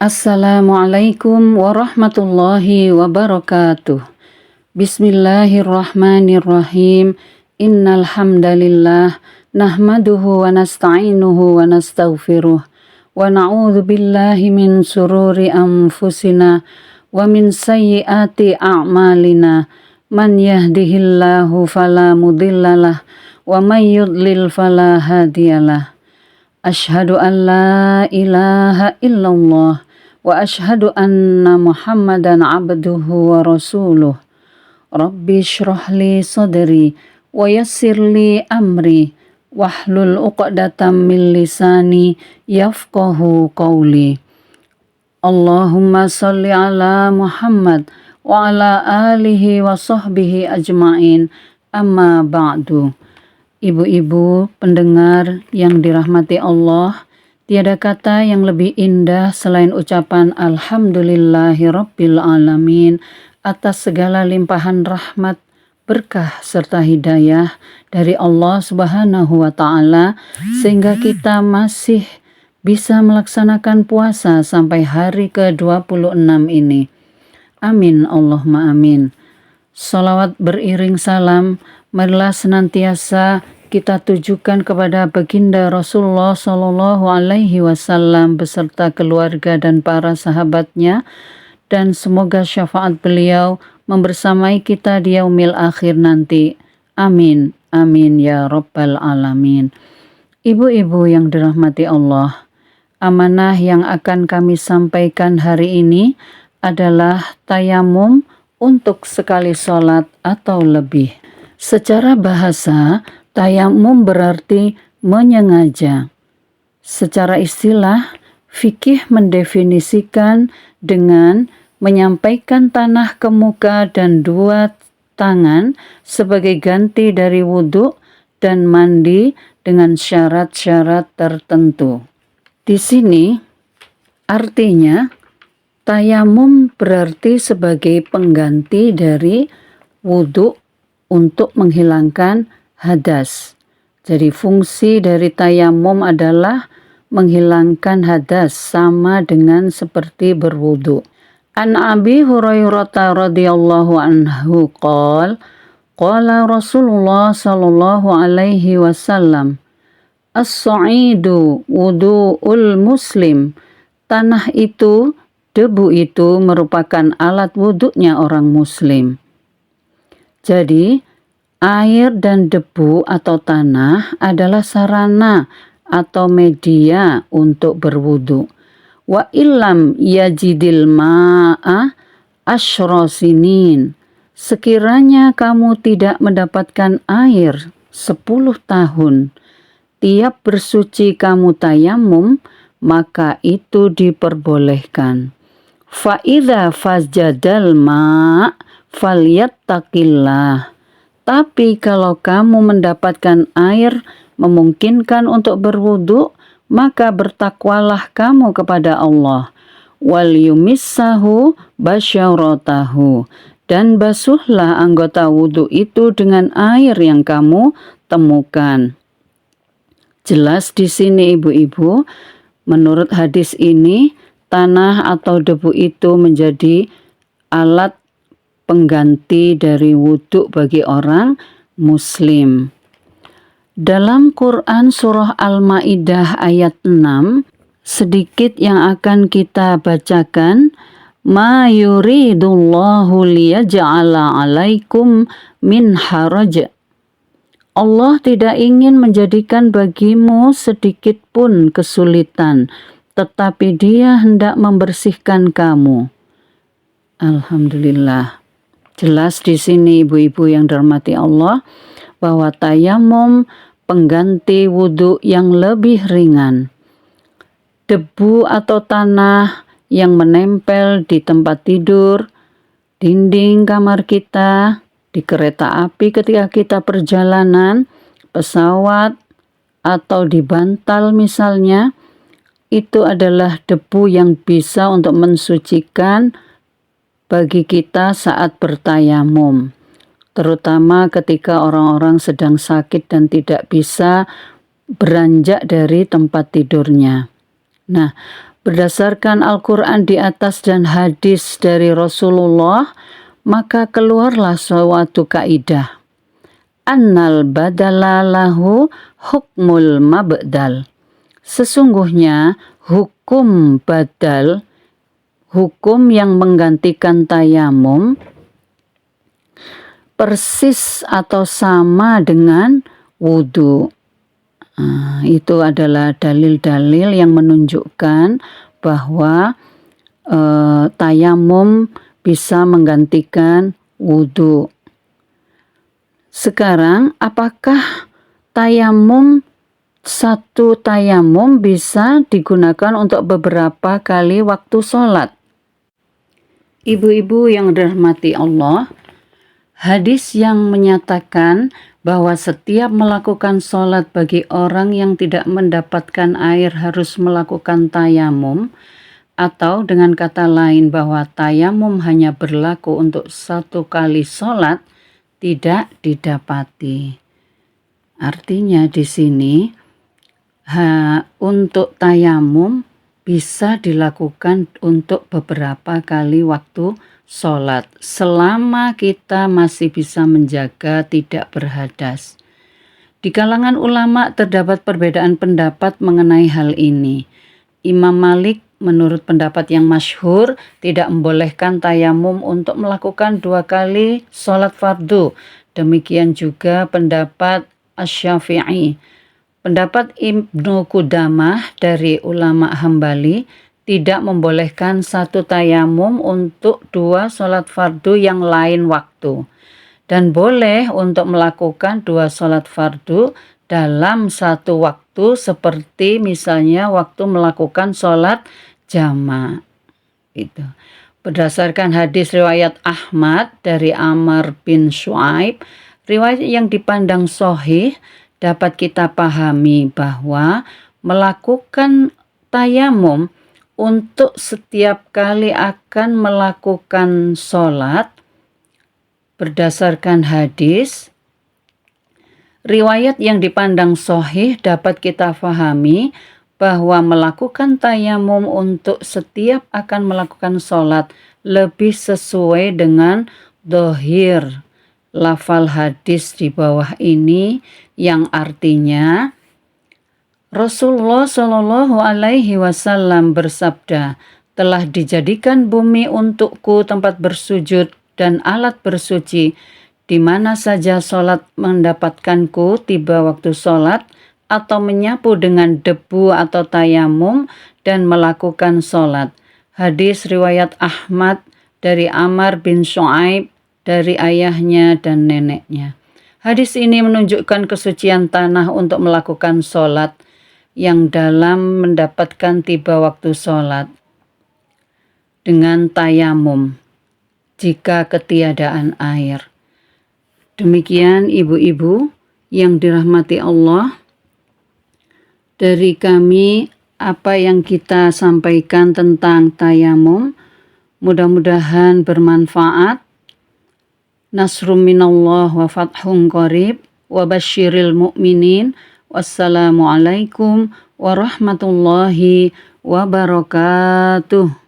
Assalamualaikum warahmatullahi wabarakatuh. Bismillahirrahmanirrahim. Innal hamdalillah nahmaduhu wa nasta'inuhu wa nastaghfiruh wa na'udzu billahi min sururi anfusina wa min sayyiati a'malina. Man yahdihillahu fala mudhillalah wa man yudlil fala hadiyalah. Asyhadu an la ilaha illallah wa asyhadu anna Muhammadan abduhu wa rasuluh. Rabbi shrah li sadri wa yassir li amri wahlul 'uqdatam min lisani yafqahu qawli. Allahumma shalli ala Muhammad wa ala alihi wa sahbihi ajma'in. Amma ba'du. Ibu-ibu pendengar yang dirahmati Allah, tiada kata yang lebih indah selain ucapan Alhamdulillahirabbil alamin atas segala limpahan rahmat, berkah serta hidayah dari Allah Subhanahu wa taala sehingga kita masih bisa melaksanakan puasa sampai hari ke-26 ini. Amin Allahumma amin. Salawat beriring salam marilah senantiasa kita tujukan kepada baginda Rasulullah Shallallahu Alaihi Wasallam beserta keluarga dan para sahabatnya, dan semoga syafaat beliau membersamai kita di yaumil akhir nanti. Amin, amin ya rabbal alamin. Ibu-ibu yang dirahmati Allah, amanah yang akan kami sampaikan hari ini adalah tayamum untuk sekali sholat atau lebih. Secara bahasa, tayamum berarti menyengaja. Secara istilah, fikih mendefinisikan dengan menyampaikan tanah ke muka dan dua tangan sebagai ganti dari wudhu dan mandi dengan syarat-syarat tertentu. Di sini, artinya tayamum berarti sebagai pengganti dari wudhu untuk menghilangkan hadas. Jadi fungsi dari tayamum adalah menghilangkan hadas sama dengan seperti berwudu. An Abi Hurairah radhiyallahu anhu qala Rasulullah sallallahu alaihi wasallam, as-sa'idu wudu'ul muslim. Tanah itu, debu itu merupakan alat wuduknya orang muslim. Jadi, air dan debu atau tanah adalah sarana atau media untuk berwudu. Wa illam yajidil ma'a asyra sinin. Sekiranya kamu tidak mendapatkan air 10 tahun, tiap bersuci kamu tayamum, maka itu diperbolehkan. Fa idza fajadal ma' falyattaqillah. Tapi kalau kamu mendapatkan air memungkinkan untuk berwudu, maka bertakwalah kamu kepada Allah. Wal yumissahu basyaratahu. Dan basuhlah anggota wudu itu dengan air yang kamu temukan. Jelas di sini ibu-ibu, menurut hadis ini, tanah atau debu itu menjadi alat pengganti dari wudhu bagi orang muslim. Dalam Quran surah Al-Maidah ayat 6, sedikit yang akan kita bacakan. Ma yuridullahu liyaj'ala 'alaikum min haraj. Allah tidak ingin menjadikan bagimu sedikit pun kesulitan, tetapi Dia hendak membersihkan kamu. Alhamdulillah. Jelas di sini ibu-ibu yang dirahmati Allah bahwa tayamum pengganti wudhu yang lebih ringan. Debu atau tanah yang menempel di tempat tidur, dinding kamar kita, di kereta api ketika kita perjalanan, pesawat, atau di bantal misalnya, itu adalah debu yang bisa untuk mensucikan bagi kita saat bertayamum, terutama ketika orang-orang sedang sakit dan tidak bisa beranjak dari tempat tidurnya. Nah, Berdasarkan Al-Quran di atas dan hadis dari Rasulullah, maka keluarlah suatu kaidah. Annal badala lahu hukmul mabdal. Sesungguhnya hukum badal, hukum yang menggantikan tayamum, persis atau sama dengan wudhu. Itu adalah dalil-dalil yang menunjukkan bahwa tayamum bisa menggantikan wudhu. Sekarang, apakah satu tayamum bisa digunakan untuk beberapa kali waktu sholat? Ibu-ibu yang dirahmati Allah, hadis yang menyatakan bahwa setiap melakukan sholat bagi orang yang tidak mendapatkan air harus melakukan tayamum, atau dengan kata lain bahwa tayamum hanya berlaku untuk satu kali sholat, tidak didapati. Artinya di sini untuk tayamum bisa dilakukan untuk beberapa kali waktu sholat selama kita masih bisa menjaga tidak berhadas. Di kalangan ulama terdapat perbedaan pendapat mengenai hal ini. Imam Malik menurut pendapat yang masyhur tidak membolehkan tayamum untuk melakukan 2 kali sholat fardu. Demikian juga pendapat Asy-Syafi'i. Pendapat Ibnu Qudamah dari ulama Hambali tidak membolehkan satu tayamum untuk 2 sholat fardu yang lain waktu. Dan boleh untuk melakukan 2 sholat fardu dalam satu waktu seperti misalnya waktu melakukan sholat jama'. Itu. Berdasarkan hadis riwayat Ahmad dari Amr bin Shu'aib, riwayat yang dipandang sahih, dapat kita pahami bahwa melakukan tayamum untuk setiap kali akan melakukan sholat berdasarkan hadis, riwayat yang dipandang sahih dapat kita pahami bahwa melakukan tayamum untuk setiap akan melakukan sholat lebih sesuai dengan dhahir lafal hadis di bawah ini, yang artinya Rasulullah Shallallahu Alaihi Wasallam bersabda, telah dijadikan bumi untukku tempat bersujud dan alat bersuci, di mana saja sholat mendapatkanku tiba waktu sholat, atau menyapu dengan debu atau tayamum dan melakukan sholat. Hadis riwayat Ahmad dari Amr bin Shu'aib dari ayahnya dan neneknya. Hadis ini menunjukkan kesucian tanah untuk melakukan sholat yang dalam mendapatkan tiba waktu sholat dengan tayamum jika ketiadaan air. Demikian ibu-ibu yang dirahmati Allah, dari kami apa yang kita sampaikan tentang tayamum mudah-mudahan bermanfaat. Nasrum minallah wa fathun qarib wa basyiril mu'minin. Wassalamualaikum warahmatullahi wabarakatuh.